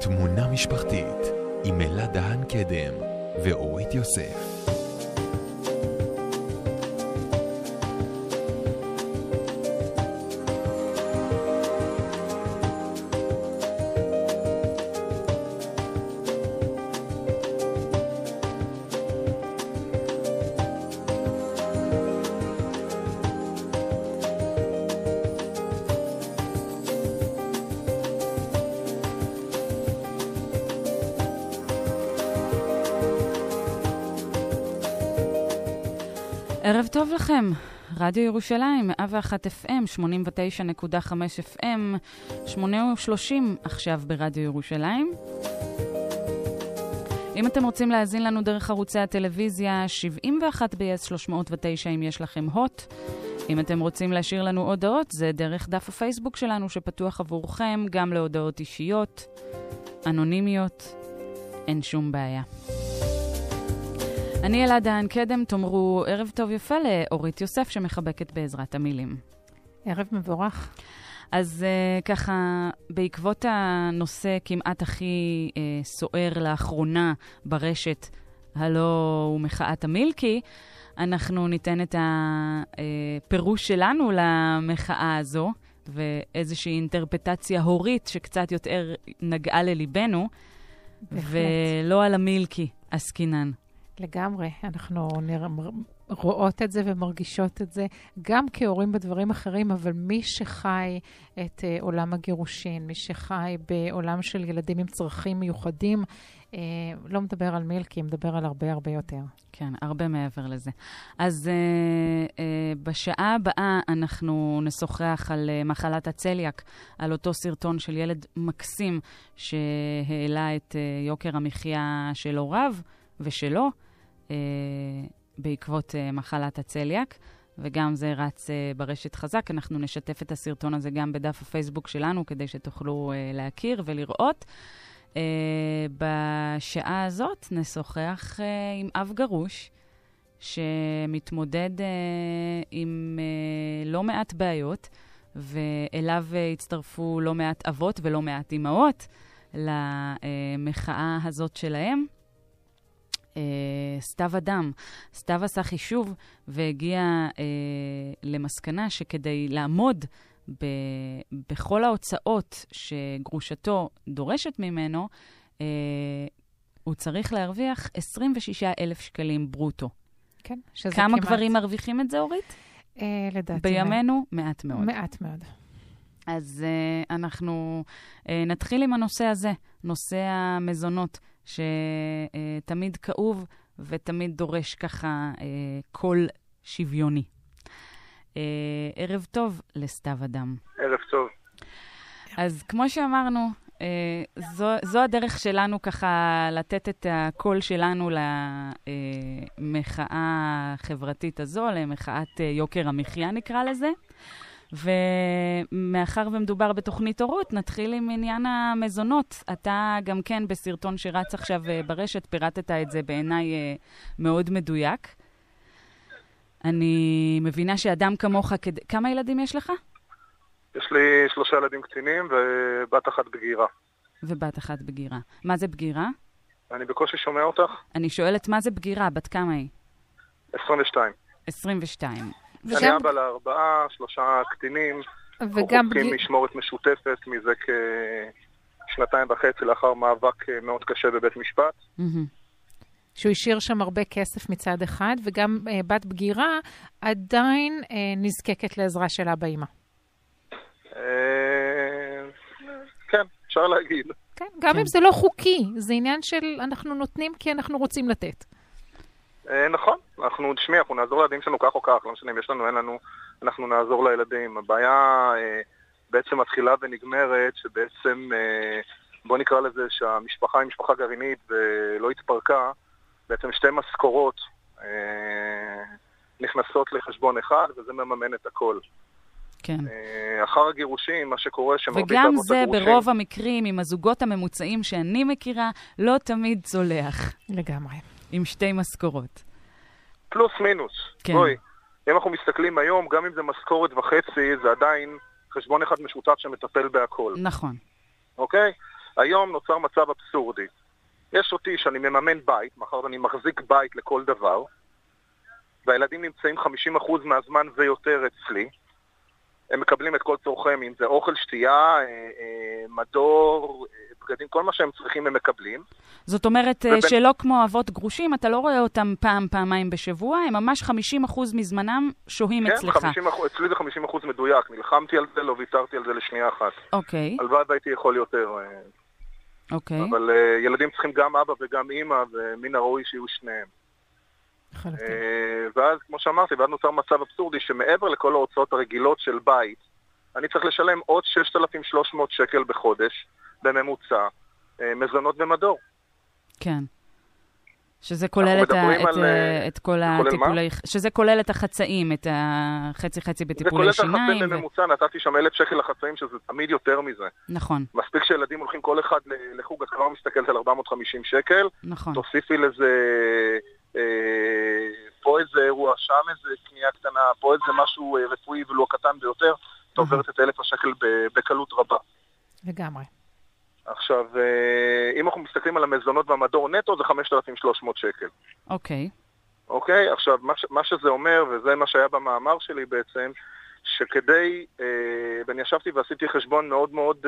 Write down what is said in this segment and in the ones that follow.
תמונה משפחתית עם אלה דהן קדם ואורית יוסף. ערב טוב לכם, רדיו ירושלים, 101 FM, 89.5 FM, 8:30 עכשיו ברדיו ירושלים. אם אתם רוצים להאזין לנו דרך ערוצי הטלוויזיה, 71 BS 309 אם יש לכם הוט. אם אתם רוצים להשאיר לנו הודעות, זה דרך דף הפייסבוק שלנו שפתוח עבורכם, גם להודעות אישיות, אנונימיות, אין שום בעיה. אני אלה דהן קדם, תאמרו ערב טוב יפה לאורית יוסף שמחבקת בעזרת המילים. ערב מבורך. אז ככה, בעקבות הנושא כמעט הכי סוער לאחרונה ברשת, הלא הוא מחאת המילקי, אנחנו ניתן את הפירוש שלנו למחאה הזו, ואיזושהי אינטרפטציה הורית שקצת יותר נגעה לליבנו, ולא על המילקי, עסקינן. לגמרי, אנחנו רואות את זה ומרגישות את זה, גם כהורים בדברים אחרים, אבל מי שחי את עולם הגירושין, מי שחי בעולם של ילדים עם צרכים מיוחדים, לא מדבר על מילקי, מדבר על הרבה הרבה יותר. כן, הרבה מעבר לזה. אז בשעה הבאה אנחנו נשוחח על מחלת הצליאק, על אותו סרטון של ילד מקסים שהעלה את יוקר המחיה של הוריו ושלו, בעקבות מחלת הצליאק, וגם זה רץ ברשת חזק. אנחנו נשתף את הסרטון הזה גם בדף הפייסבוק שלנו, כדי שתוכלו להכיר ולראות. בשעה הזאת נשוחח עם אב גרוש, שמתמודד עם לא מעט בעיות, ואליו הצטרפו לא מעט אבות ולא מעט אמהות למחאה הזאת שלהם. סתיו אדם. סתיו עשה חישוב והגיע למסקנה שכדי לעמוד בכל ההוצאות שגרושתו דורשת ממנו, הוא צריך להרוויח 26,000 שקלים ברוטו. כן, שזה כמה כמעט... גברים מרוויחים את זה, אורית? לדעתי. בימינו, מעט מאוד. מעט מאוד. אז אנחנו נתחיל עם הנושא הזה, נושא המזונות, שתמיד כאוב ותמיד דורש ככה קול שוויוני. ערב טוב לסתיו אדם. ערב טוב. אז כמו שאמרנו, זו הדרך שלנו ככה לתת את הקול שלנו למחאה החברתית הזו, למחאת יוקר המחיה נקרא לזה. ומאחר ומדובר בתוכנית הורות, נתחיל עם עניין המזונות. אתה גם כן בסרטון שרץ עכשיו ברשת, פירטת את זה בעיניי מאוד מדויק. אני מבינה שאדם כמוך, כמה ילדים יש לך? יש לי 3 ילדים קצינים ובת אחת בגירה. ובת אחת בגירה. מה זה בגירה? אני בקושי שומע אותך. אני שואלת מה זה בגירה, בת כמה היא? 22. 22. אני אבא ל4, 3 קטינים, חוקרים משמורת משותפת מזה כ2.5 לאחר מאבק מאוד קשה בבית משפט. שהוא השאיר שם הרבה כסף מצד אחד, וגם בת בגירה עדיין נזקקת לעזרה של אבא אמא. כן, אפשר להגיד. כן, גם אם זה לא חוקי, זה עניין של אנחנו נותנים כי אנחנו רוצים לתת. נכון, אנחנו נעזור לילדים שלנו כך או כך, לא משנה אם יש לנו, אין לנו, אנחנו נעזור לילדים. הבעיה בעצם מתחילה ונגמרת, שבעצם, בוא נקרא לזה שהמשפחה היא משפחה גרעינית ולא התפרקה, בעצם 2 משכורות נכנסות לחשבון אחד, וזה מממן את הכל. כן. אחר הגירושים, מה שקורה וגם זה ברוב המקרים, עם הזוגות הממוצעים שאני מכירה, לא תמיד צולח. לגמרי. עם 2 משכורות. פלוס מינוס. כן. בואי, אם אנחנו מסתכלים היום, גם אם זה משכורת וחצי, זה עדיין חשבון אחד משותף שמטפל בהכל. נכון. אוקיי? היום נוצר מצב אבסורדי. יש אותי שאני מממן בית, מאחר אני מחזיק בית לכל דבר, והילדים נמצאים 50% מהזמן ויותר אצלי. הם מקבלים את כל צורכיהם, אם זה אוכל, שתייה, מדור, בגדים, כל מה שהם צריכים הם מקבלים. זאת אומרת שלא כמו אבות גרושים, אתה לא רואה אותם פעמיים בשבוע, הם ממש 50% מזמנם שוהים אצלך. כן, אצלי זה 50% מדויק. נלחמתי על זה, לא ויתרתי על זה לשנייה אחת. אוקיי. הלוואי והייתי יכול יותר. אוקיי. אבל ילדים צריכים גם אבא וגם אמא, ומן הראוי שיהיו שניהם. ואז, כמו שאמרתי, ואז נוצר מצב אבסורדי שמעבר לכל ההוצאות הרגילות של בית, אני צריך לשלם עוד 6,300 שקל בחודש, בממוצע, מזונות ומדור. כן. שזה כולל את כל הטיפולי... שזה כולל את החצאים, את החצי-חצי בטיפולי שיניים. זה כולל את החצאים בממוצע, נתתי שם 1,000 שקל לחצאים, שזה תמיד יותר מזה. נכון. מספיק שילדים הולכים כל אחד לחוג, את כבר מסתכלת על 450 שקל. נכון. תוסיפי לזה... פה איזה אירוע, שם איזה קנייה קטנה, פה איזה משהו רפואי ולא קטן ביותר, אתה עוברת את 1,000 השקל בקלות רבה. לגמרי. עכשיו, אם אנחנו מסתכלים על המזונות והמדור נטו, זה 5,300 שקל. אוקיי. אוקיי? עכשיו, מה שזה אומר, וזה מה שהיה במאמר שלי בעצם, שכדי, ואני ישבתי ועשיתי חשבון מאוד מאוד,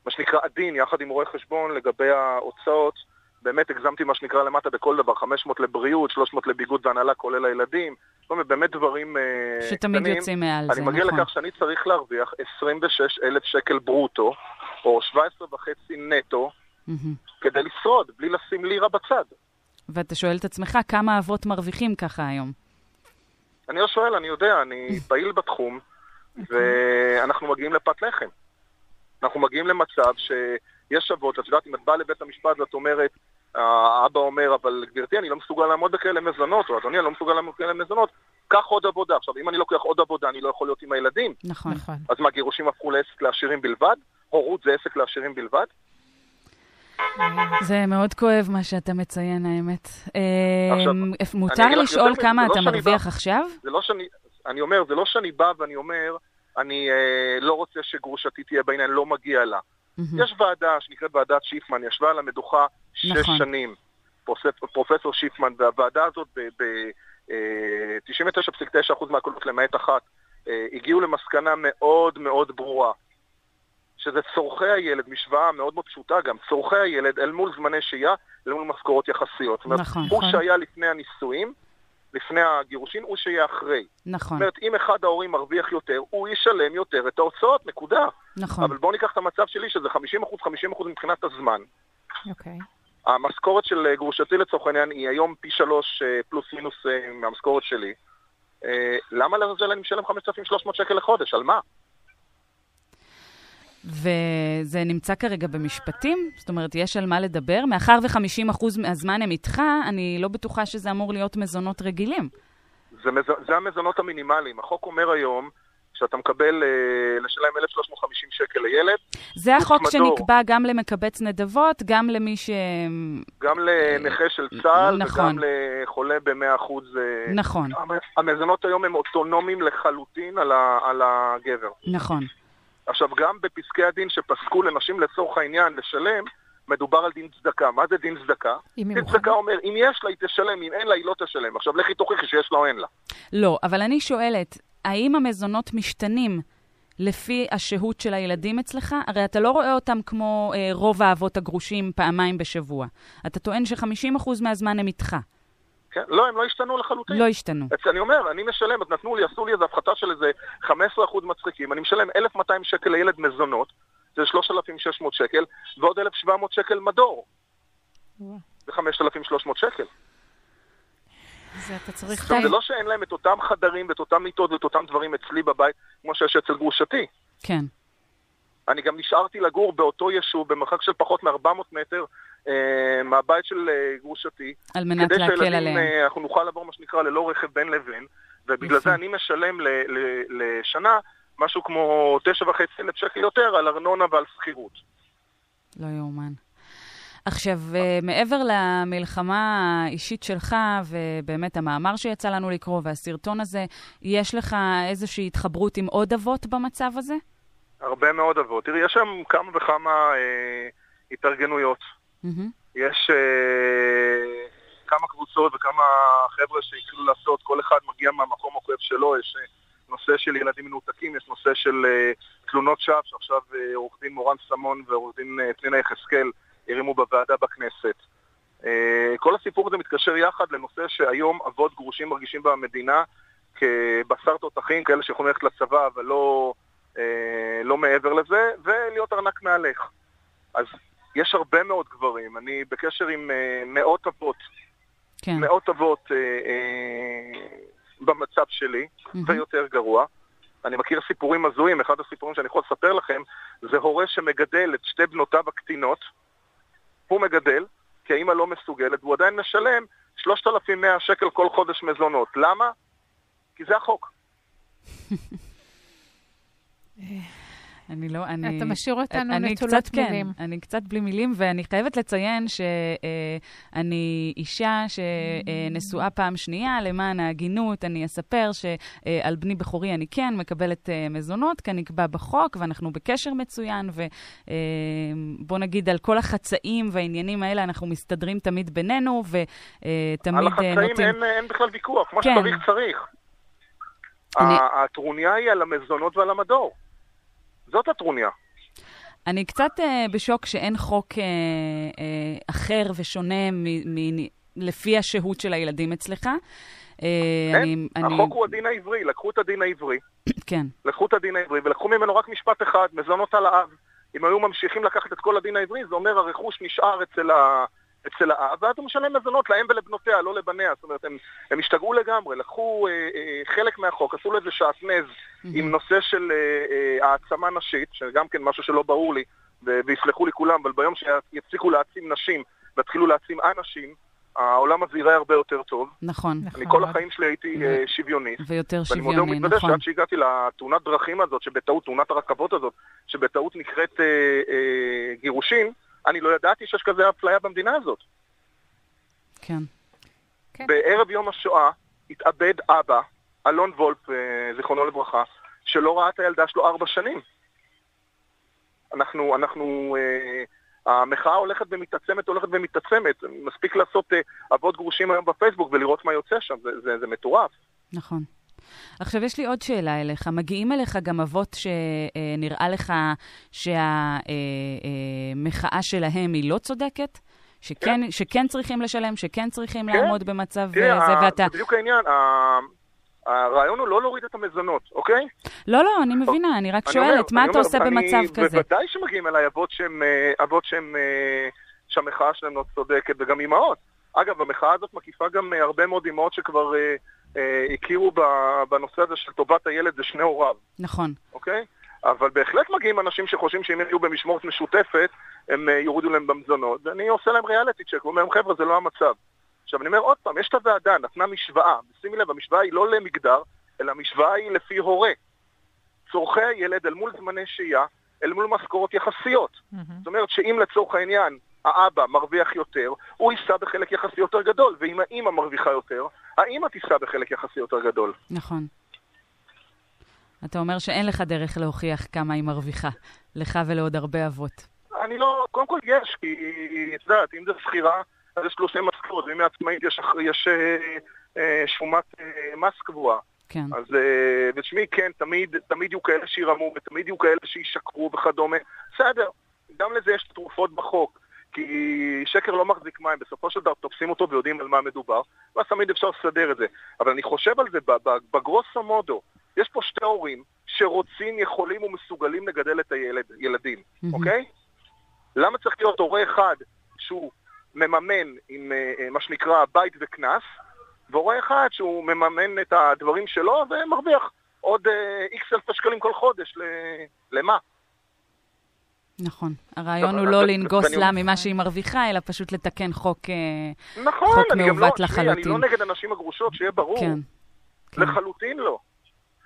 מה שנקרא עדין, יחד עם רואה חשבון לגבי ההוצאות, באמת הגזמתי מה שנקרא למטה בכל דבר, 500 לבריאות, 300 לביגוד והנהלה, כולל הילדים, באמת דברים שתמיד קטנים. יוצאים מעל זה, אני מגיע נכון. לכך שאני צריך להרוויח 26,000 שקל ברוטו, או 17.5 נטו, כדי לשרוד, בלי לשים לירה בצד. ואתה שואל את עצמך, כמה אבות מרוויחים ככה היום? אני לא שואל, אני יודע, אני פעיל בתחום, ואנחנו מגיעים לפת לחם. אנחנו מגיעים למצב שיש אבות, את יודעת, אם את באה לבית המשפט ואת אומרת, האבא אומר, אבל גברתי, אני לא מסוגל לעמוד בכאלה מזונות, או אדוני, אני לא מסוגל לעמוד בכאלה מזונות, קח עוד עבודה. עכשיו, אם אני לוקח עוד עבודה, אני לא יכול להיות עם הילדים. נכון. אז מה, גירושים הפכו לעסק לעשירים בלבד? הורות זה עסק לעשירים בלבד? זה מאוד כואב מה שאתה מציין, האמת. מותר לשאול כמה אתה מרוויח עכשיו? אני אומר, זה לא שאני בא ואני אומר, אני לא רוצה שגרושתי תהיה בעניין, לא מגיע לה. יש ועדה שנקראת ועדת שיפמן, ישבה על המדוכה 6 שנים, פרופסור שיפמן, והוועדה הזאת ב-99.9% מהקולות למעט אחת, הגיעו למסקנה מאוד מאוד ברורה, שזה צורכי הילד, משוואה מאוד מאוד פשוטה גם, צורכי הילד אל מול זמני שהייה, אל מול משכורות יחסיות. זאת אומרת, הוא שהיה לפני הנישואים, לפני הגירושין, הוא שיהיה אחרי. נכון. זאת אומרת, אם אחד ההורים מרוויח יותר, הוא ישלם יותר את ההוצאות, נקודה. נכון. אבל בואו ניקח את המצב שלי, שזה 50% מבחינת הזמן. אוקיי. המשכורת של גרושתי לצורך העניין היא היום פי 3 פלוס מינוס מהמשכורת שלי. למה לזה אני משלם 5,300 שקל לחודש? על מה? וזה נמצא כרגע במשפטים? זאת אומרת, יש על מה לדבר? מאחר ו50% מהזמן הם איתך, אני לא בטוחה שזה אמור להיות מזונות רגילים. זה המזונות המינימליים. החוק אומר היום שאתה מקבל לשלם 1,350 שקל לילד. זה החוק שנקבע גם למקבץ נדבות, גם למי ש... גם לנכה של צה"ל, נכון. וגם לחולה ב100%. נכון. המזונות היום הם אוטונומיים לחלוטין על הגבר. נכון. עכשיו, גם בפסקי הדין שפסקו לנשים לצורך העניין לשלם, מדובר על דין צדקה. מה זה דין צדקה? דין צדקה אומר, אם יש לה היא תשלם, אם אין לה היא לא תשלם. עכשיו, לכי תוכיחי שיש לה או אין לה. לא, אבל אני שואלת, האם המזונות משתנים לפי השהות של הילדים אצלך? הרי אתה לא רואה אותם כמו רוב האבות הגרושים פעמיים בשבוע. אתה טוען ש50% מהזמן הם איתך. כן? לא, הם לא השתנו לחלוטין. לא השתנו. אני אומר, אני משלם, אז נתנו לי, עשו לי איזו הפחתה של איזה 15% מצחיקים. אני משלם 1,200 שקל לילד מזונות, זה 3,600 שקל, ועוד 1,700 שקל מדור. זה 5,300 שקל. זה אתה צריך... זה לא שאין להם את אותם חדרים, ואת אותם מיטות, ואת אותם דברים אצלי בבית, כמו שיש אצל גרושתי. כן. אני גם נשארתי לגור באותו יישוב, במרחק של פחות מ400 מטר, מהבית של גרושתי. על מנת להקל עליהם. אנחנו נוכל לעבור מה שנקרא ללא רכב בין לבין, ובגלל זה אני משלם לשנה משהו כמו 9,500 שקל יותר על ארנונה ועל שכירות. לא יאומן. עכשיו, מעבר למלחמה האישית שלך, ובאמת המאמר שיצא לנו לקרוא, והסרטון הזה, יש לך איזושהי התחברות עם עוד אבות במצב הזה? הרבה מאוד אבות. תראי, יש שם כמה וכמה התארגנויות. יש כמה קבוצות וכמה חבר'ה שהתחילו לעשות, כל אחד מגיע מהמקום הכואב שלו, יש נושא של ילדים מנותקים, יש נושא של תלונות שווא, שעכשיו עורך דין מורן סמון ועורך דין פנינה יחזקאל הרימו בוועדה בכנסת. כל הסיפור הזה מתקשר יחד לנושא שהיום אבות גרושים מרגישים במדינה כבשר תותחים, כאלה שיכולים ללכת לצבא אבל לא מעבר לזה, ולהיות ארנק מהלך. אז יש הרבה מאוד גברים, אני בקשר עם מאות אבות, כן. מאות אבות במצב שלי, ויותר גרוע. אני מכיר סיפורים הזויים, אחד הסיפורים שאני יכול לספר לכם, זה הורה שמגדל את שתי בנותיו הקטינות, הוא מגדל, כי האמא לא מסוגלת, והוא עדיין משלם 3,100 שקל כל חודש מזונות. למה? כי זה החוק. אתה משאיר אותנו נטולות מילים. אני קצת בלי מילים, ואני חייבת לציין שאני אישה שנשואה פעם שנייה, למען ההגינות, אני אספר שעל בני בחורי אני כן מקבלת מזונות, כאן נקבע בחוק, ואנחנו בקשר מצוין, ובוא נגיד על כל החצאים והעניינים האלה, אנחנו מסתדרים תמיד בינינו, ותמיד על החצאים אין בכלל ויכוח, מה שצריך צריך. הטרוניה היא על המזונות ועל המדור. זאת הטרוניה. אני קצת בשוק שאין חוק אחר ושונה לפי השהות של הילדים אצלך. החוק הוא הדין העברי, לקחו את הדין העברי. כן. לקחו את הדין העברי ולקחו ממנו רק משפט אחד, מזונות על האב. אם היו ממשיכים לקחת את כל הדין העברי, זה אומר הרכוש נשאר אצל האב, ואז הוא משלם מזונות לאם ולבנותיה, לא לבניה. זאת אומרת, הם השתגעו לגמרי, לקחו חלק מהחוק, עשו לזה שעטנז עם נושא של העצמה נשית, שגם כן משהו שלא ברור לי, ויסלחו לי כולם, אבל ביום שיפסיקו להעצים נשים, והתחילו להעצים אנשים, העולם הזה יראה הרבה יותר טוב. נכון. אני כל החיים שלי הייתי שוויונית. ויותר שוויוני, ואני מודה ומתוודה שעד שהגעתי לתאונת דרכים הזאת, שבטעות, תאונת הרכבות הזאת, שבטעות נקראת גירושין, אני לא ידעתי שיש כזה אפליה במדינה הזאת. כן. בערב יום השואה התאבד אבא, אלון וולף, זיכרונו לברכה, שלא ראה את הילדה שלו 4 שנים. המחאה הולכת ומתעצמת. מספיק לעשות אבות גרושים היום בפייסבוק ולראות מה יוצא שם. זה מטורף. נכון. עכשיו, יש לי עוד שאלה אליך. מגיעים אליך גם אבות שנראה לך שהמחאה שלהם היא לא צודקת? שכן צריכים לשלם, שכן צריכים לעמוד במצב זה, ואתה... בדיוק העניין, הרעיון הוא לא להוריד את המזונות, אוקיי? לא, אני מבינה, אני רק שואלת, מה אתה עושה במצב כזה? בוודאי שמגיעים אליי אבות שהמחאה שלהם לא צודקת, וגם אמהות. אגב, המחאה הזאת מקיפה גם הרבה מאוד אמהות שכבר הכירו בנושא הזה של טובת הילד, זה שני הוריו. נכון. אוקיי? אבל בהחלט מגיעים אנשים שחושבים שאם הם יהיו במשמורת משותפת, הם יורידו להם במזונות, ואני עושה להם ריאליטי צ'ק, ואומרים, חבר'ה, זה לא המצב. עכשיו, אני אומר עוד פעם, יש את הוועדה, נתנה משוואה, שימי לב, המשוואה היא לא למגדר, אלא המשוואה היא לפי הורה. צורכי הילד אל מול זמני שהייה, אל מול משכורות יחסיות. זאת אומרת שאם לצורך העניין האבא מרוויח יותר, הוא יישא בחלק יחסי יותר גדול, ואם האמא מרוויחה יותר, האמא תישא בחלק יחסי יותר גדול. נכון. אתה אומר שאין לך דרך להוכיח כמה היא מרוויחה, לך ולעוד הרבה אבות. אני לא, קודם כל יש, כי את יודעת, אם זה שכירה, אז יש 30 משכורות, ואם מעצמאית יש שומת מס קבועה. כן. אז, ותשמעי, כן, תמיד יהיו כאלה שירמו, ותמיד יהיו כאלה שישקרו וכדומה. בסדר, גם לזה יש תרופות בחוק, כי שקר לא מחזיק מים, בסופו של דבר תופסים אותו ויודעים על מה מדובר, ואז תמיד אפשר לסדר את זה. אבל אני חושב על זה, בגרוסו מודו, יש פה שתי הורים שרוצים, יכולים ומסוגלים לגדל את הילדים, אוקיי? למה צריך להיות הורה אחד שהוא מממן עם מה שנקרא בית וכנס, והורה אחד שהוא מממן את הדברים שלו ומרוויח עוד X אלף שקלים כל חודש, למה? נכון. הרעיון הוא לא לנגוס לה ממה שהיא מרוויחה, אלא פשוט לתקן חוק מעוות לחלוטין. אני לא נגד אנשים הגרושות, שיהיה ברור. לחלוטין לא.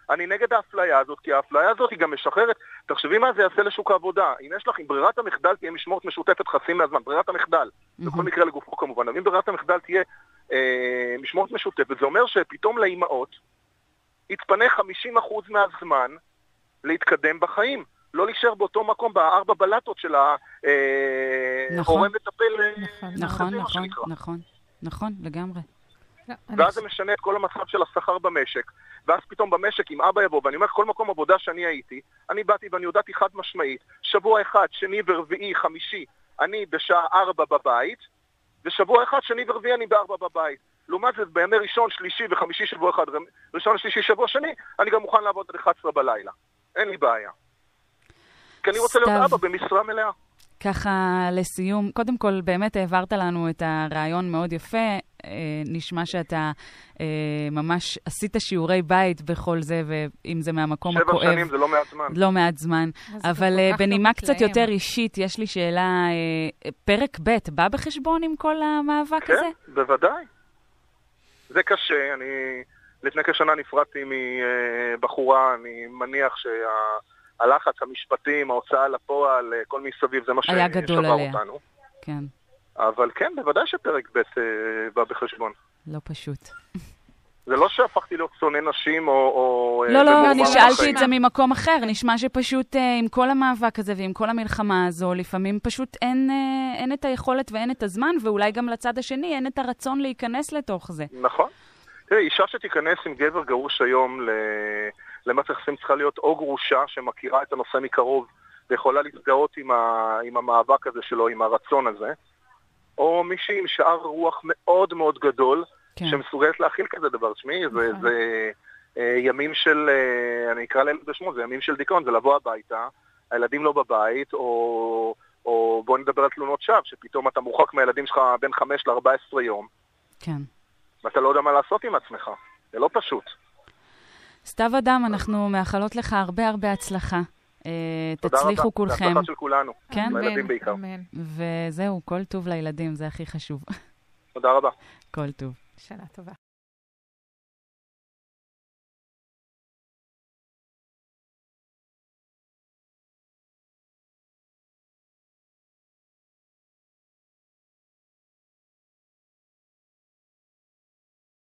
אני נגד האפליה הזאת, כי האפליה הזאת היא גם משחררת. תחשבי מה זה יעשה לשוק העבודה. אם יש לך, אם ברירת המחדל תהיה משמורת משותפת חצי מהזמן, ברירת המחדל, בכל מקרה לגופו כמובן, אם ברירת המחדל תהיה משמורת משותפת, זה אומר שפתאום לאימהות יתפנה 50% מהזמן להתקדם בחיים. לא להישאר באותו מקום, בארבע בלטות של ההורה מטפל. נכון, לגמרי. ואז זה משנה את כל המצב של השכר במשק. ואז פתאום במשק, אם אבא יבוא, ואני אומר, כל מקום עבודה שאני הייתי, אני באתי ואני יודעתי חד משמעית, שבוע אחד, שני ורביעי, חמישי, אני בשעה 4 בבית, ושבוע אחד, שני ורביעי, אני ב4 בבית. לעומת זה, בימי ראשון, שלישי וחמישי שבוע אחד, ראשון, שלישי, שבוע שני, אני גם מוכן לעבוד עד 11 בלילה. אין לי בעיה. כי אני רוצה להיות אבא במשרה מלאה. ככה לסיום, קודם כל באמת העברת לנו את הרעיון מאוד יפה, נשמע שאתה ממש עשית שיעורי בית בכל זה, ואם זה מהמקום הכואב. 7 שנים זה לא מעט זמן. לא מעט זמן, אבל בנימה קצת יותר אישית, יש לי שאלה, פרק ב' בא בחשבון עם כל המאבק הזה? כן, בוודאי. זה קשה, אני לפני כשנה נפרדתי מבחורה, אני מניח הלחץ, המשפטים, ההוצאה לפועל, כל מסביב, זה מה ששבר אותנו. כן. אבל כן, בוודאי שפרק ב' בא בחשבון. לא פשוט. זה לא שהפכתי להיות שונא נשים או... לא, אני שאלתי את זה ממקום אחר. נשמע שפשוט עם כל המאבק הזה ועם כל המלחמה הזו, לפעמים פשוט אין את היכולת ואין את הזמן, ואולי גם לצד השני אין את הרצון להיכנס לתוך זה. נכון. תראי, אישה שתיכנס עם גבר גרוש היום למערכת יחסים צריכה להיות או גרושה שמכירה את הנושא מקרוב ויכולה להזדהות עם המאבק הזה שלו, עם הרצון הזה, או מישהי עם שאר רוח מאוד מאוד גדול, כן. שמסוגלת להכיל כזה דבר. שמי, זה ימים של, אני אקרא לילד בשמו, זה ימים של דיכאון, זה לבוא הביתה, הילדים לא בבית, או בוא נדבר על תלונות שווא, שפתאום אתה מורחק מהילדים שלך בין 5 ל-14 יום. כן. ואתה לא יודע מה לעשות עם עצמך. זה לא פשוט. סתיו אדם, אנחנו מאחלות לך הרבה הרבה הצלחה. תצליחו כולכם. הצלחה של כולנו. כן? לילדים בעיקר. וזהו, כל טוב לילדים, זה הכי חשוב. תודה רבה. כל טוב. שנה טובה.